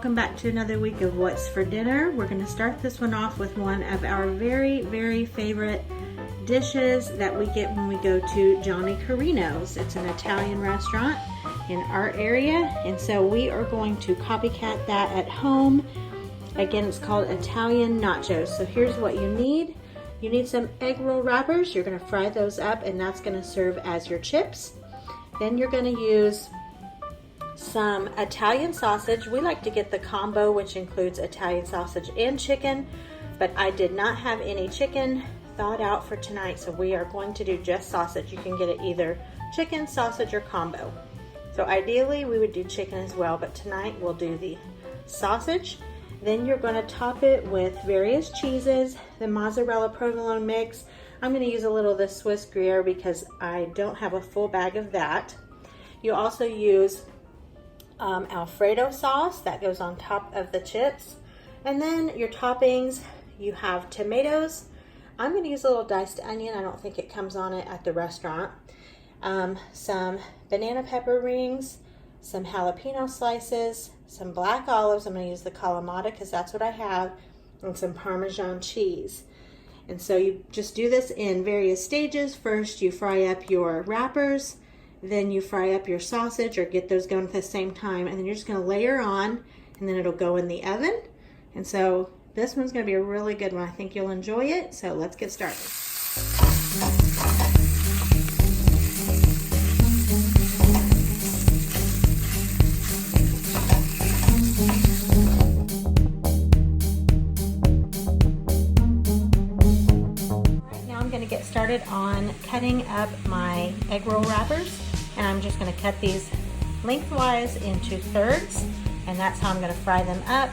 welcome back to another week of What's for Dinner. We're going to start this one off with one of our very favorite dishes that we get when we go to Johnny Carino's. It's an Italian restaurant in our area, and so we are going to copycat that at home. Again, it's called Italian Nachos. So here's what you need. You need some egg roll wrappers. You're going to fry those up, and that's going to serve as your chips. Then you're going to use some Italian sausage. We like to get the combo, which includes Italian sausage and chicken, but I did not have any chicken thawed out for tonight, so we are going to do just sausage. You can get it either chicken, sausage, or combo. So ideally we would do chicken as well, but tonight we'll do the sausage. Then you're going to top it with various cheeses, the mozzarella provolone mix. I'm going to use a little of the Swiss Gruyere because I don't have a full bag of that. You also use Alfredo sauce that goes on top of the chips. And then your toppings, you have tomatoes. I'm going to use a little diced onion. I don't think it comes on it at the restaurant. Some banana pepper rings, some jalapeno slices, some black olives. I'm going to use the Kalamata because that's what I have, and some Parmesan cheese. And so you just do this in various stages. First, you fry up your wrappers. Then you fry up your sausage or get those going at the same time, and then you're just going to layer on, and then it'll go in the oven. And so this one's going to be a really good one. I think you'll enjoy it. So let's get started. Right now I'm going to get started on cutting up my egg roll wrappers. And I'm just going to cut these lengthwise into thirds, and that's how I'm going to fry them up.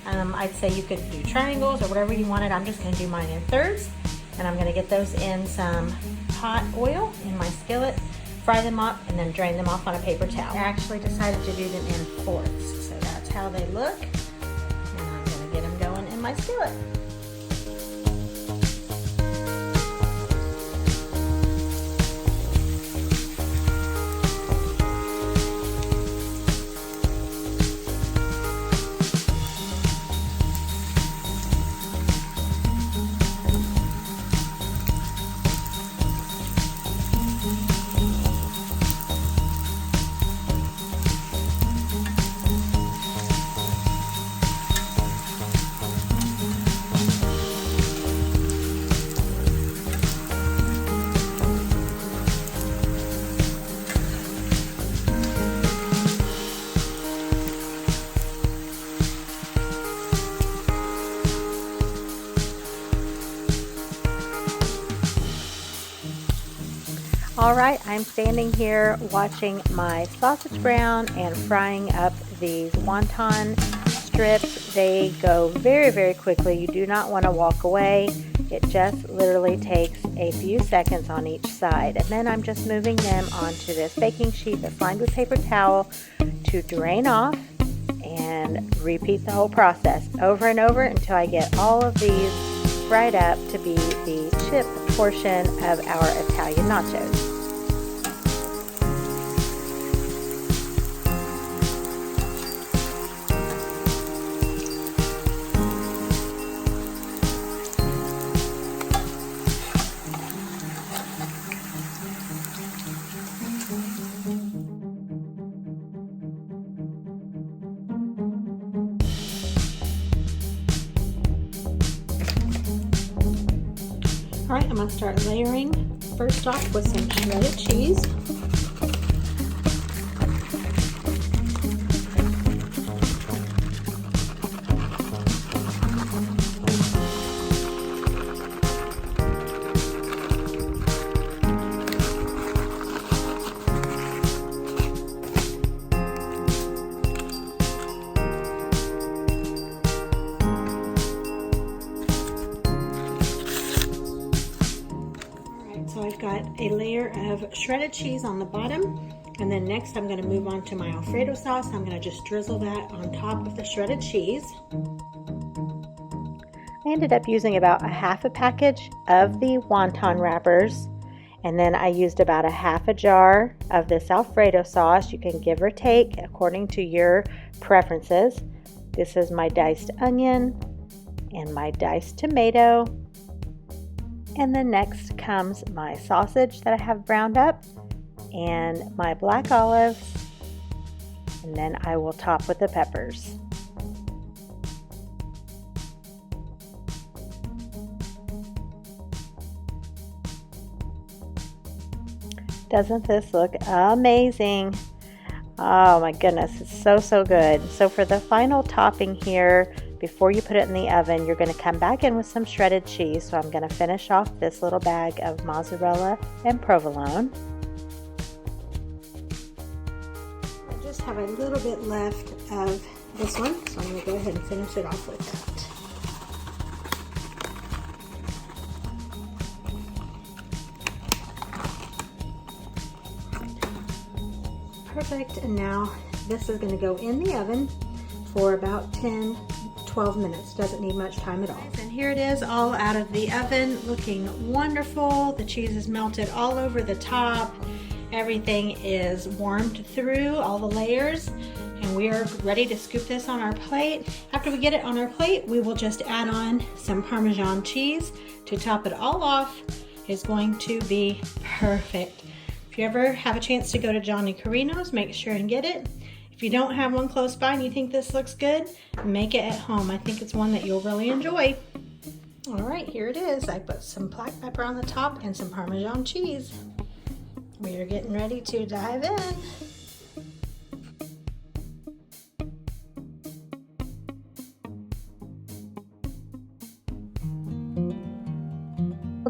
I'd say you could do triangles or whatever you wanted. I'm just going to do mine in thirds, and I'm going to get those in some hot oil in my skillet, fry them up, and then drain them off on a paper towel. I actually decided to do them in fourths, so that's how they look. And I'm going to get them going in my skillet. All right, I'm standing here watching my sausage brown and frying up these wonton strips. They go very quickly. You do not want to walk away. It just literally takes a few seconds on each side. And then I'm just moving them onto this baking sheet that's lined with paper towel to drain off, and repeat the whole process over and over until I get all of these fried up to be the chip portion of our Italian nachos. All right, I'm going to start layering. First off with some shredded cheese. So I've got a layer of shredded cheese on the bottom, and then next I'm going to move on to my Alfredo sauce. I'm going to just drizzle that on top of the shredded cheese. I ended up using about a half a package of the wonton wrappers, and then I used about a half a jar of this Alfredo sauce. You can give or take according to your preferences. This is my diced onion and my diced tomato. And then next comes my sausage that I have browned up and my black olives. And then I will top with the peppers. Doesn't this look amazing? Oh my goodness, it's so good. So for the final topping here, before you put it in the oven, you're going to come back in with some shredded cheese. So I'm going to finish off this little bag of mozzarella and provolone. I just have a little bit left of this one, so I'm going to go ahead and finish it off with that. Perfect, and now this is going to go in the oven for about 10-12 minutes. Doesn't need much time at all. And here it is, all out of the oven, looking wonderful. The cheese is melted all over the top. Everything is warmed through all the layers, and we are ready to scoop this on our plate. After we get it on our plate, we will just add on some Parmesan cheese to top it all off. It's going to be perfect. If you ever have a chance to go to Johnny Carino's, make sure and get it. If you don't have one close by and you think this looks good, make it at home. I think it's one that you'll really enjoy. All right, here it is. I put some black pepper on the top and some Parmesan cheese. We are getting ready to dive in.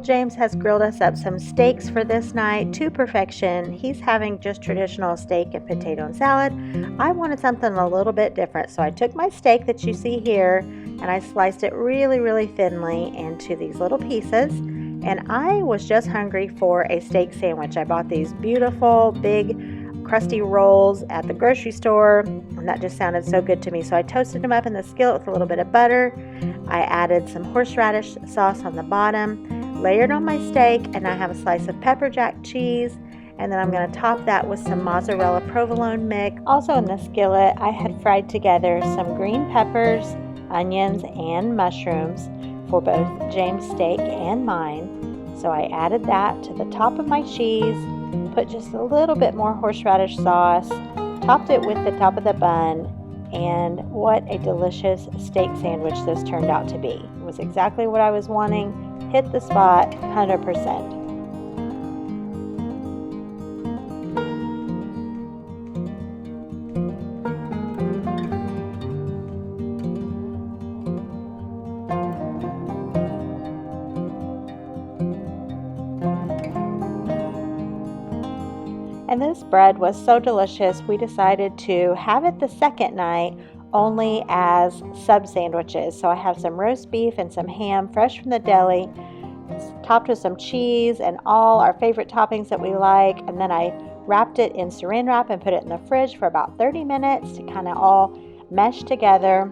James has grilled us up some steaks for this night to perfection. He's having just traditional steak and potato and salad. I wanted something a little bit different, so I took my steak that you see here and I sliced it really thinly into these little pieces. And I was just hungry for a steak sandwich. I bought these beautiful big crusty rolls at the grocery store, and that just sounded so good to me. So I toasted them up in the skillet with a little bit of butter. I added some horseradish sauce on the bottom, layered on my steak, and I have a slice of pepper jack cheese, and then I'm going to top that with some mozzarella provolone mix. Also in the skillet, I had fried together some green peppers, onions, and mushrooms for both James' steak and mine. So I added that to the top of my cheese, put just a little bit more horseradish sauce, topped it with the top of the bun, and what a delicious steak sandwich this turned out to be. It was exactly what I was wanting. Hit the spot 100%. And this bread was so delicious, we decided to have it the second night only as sub sandwiches. So I have some roast beef and some ham fresh from the deli, topped with some cheese and all our favorite toppings that we like. And then I wrapped it in saran wrap and put it in the fridge for about 30 minutes to kind of all mesh together.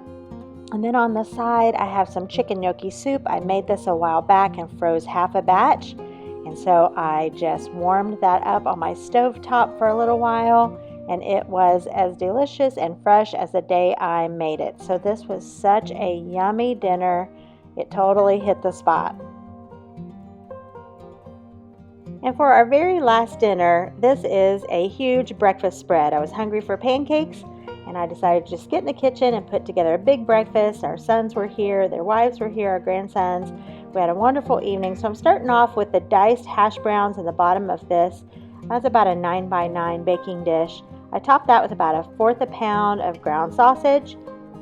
And then on the side, I have some chicken gnocchi soup. I made this a while back and froze half a batch. And so I just warmed that up on my stove top for a little while, and it was as delicious and fresh as the day I made it. So this was such a yummy dinner. It totally hit the spot. And for our very last dinner, this is a huge breakfast spread. I was hungry for pancakes, and I decided to just get in the kitchen and put together a big breakfast. Our sons were here, their wives were here, our grandsons. We had a wonderful evening. So I'm starting off with the diced hash browns in the bottom of this. That's about a 9x9 baking dish. I topped that with about 1/4 pound of ground sausage.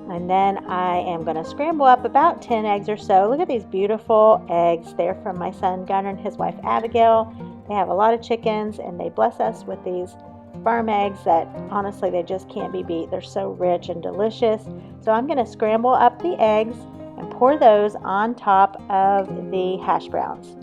And then I am going to scramble up about 10 eggs or so. Look at these beautiful eggs. They're from my son Gunnar and his wife Abigail. They have a lot of chickens, and they bless us with these farm eggs that honestly they just can't be beat. They're so rich and delicious. So I'm going to scramble up the eggs and pour those on top of the hash browns.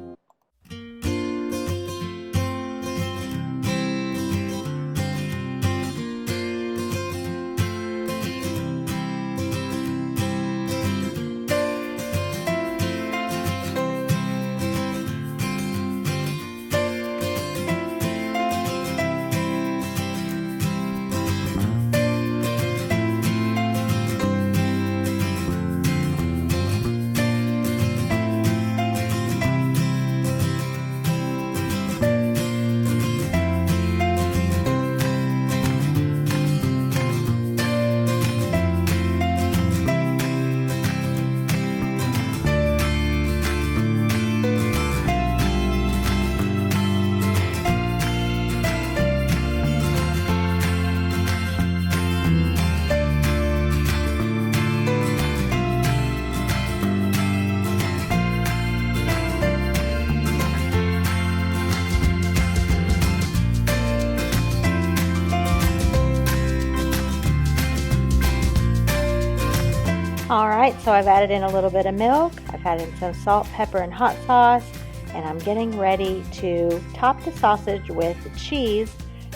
Alright, so I've added in a little bit of milk, I've added in some salt, pepper, and hot sauce, and I'm getting ready to top the sausage with cheese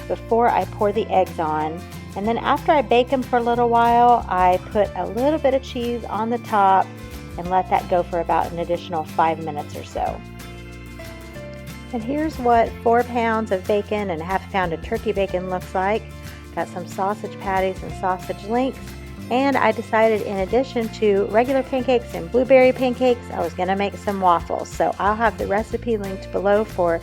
before I pour the eggs on. And then after I bake them for a little while, I put a little bit of cheese on the top and let that go for about an additional 5 minutes or so. And here's what 4 pounds of bacon and half a pound of turkey bacon looks like. Got some sausage patties and sausage links. And I decided, in addition to regular pancakes and blueberry pancakes, I was going to make some waffles. So I'll have the recipe linked below for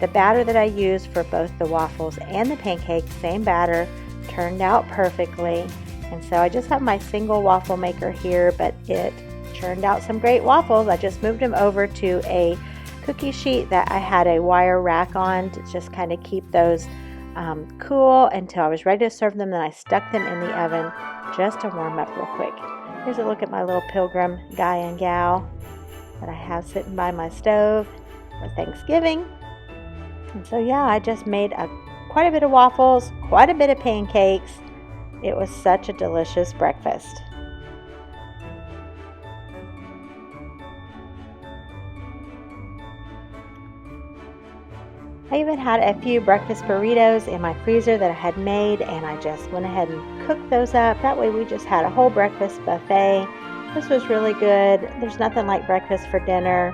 the batter that I used for both the waffles and the pancakes. Same batter, turned out perfectly. And so I just have my single waffle maker here, but it churned out some great waffles. I just moved them over to a cookie sheet that I had a wire rack on to just kind of keep those cool until I was ready to serve them. Then I stuck them in the oven just to warm up real quick. Here's a look at my little pilgrim guy and gal that I have sitting by my stove for Thanksgiving. And so yeah, I just made quite a bit of waffles, quite a bit of pancakes. It was such a delicious breakfast. I even had a few breakfast burritos in my freezer that I had made, and I just went ahead and cooked those up. That way we just had a whole breakfast buffet. This was really good. There's nothing like breakfast for dinner.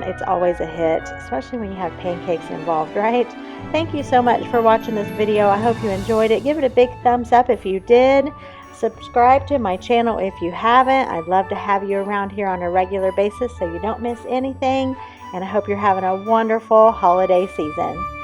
It's always a hit, especially when you have pancakes involved, right? Thank you so much for watching this video. I hope you enjoyed it. Give it a big thumbs up if you did. Subscribe to my channel if you haven't. I'd love to have you around here on a regular basis so you don't miss anything. And I hope you're having a wonderful holiday season.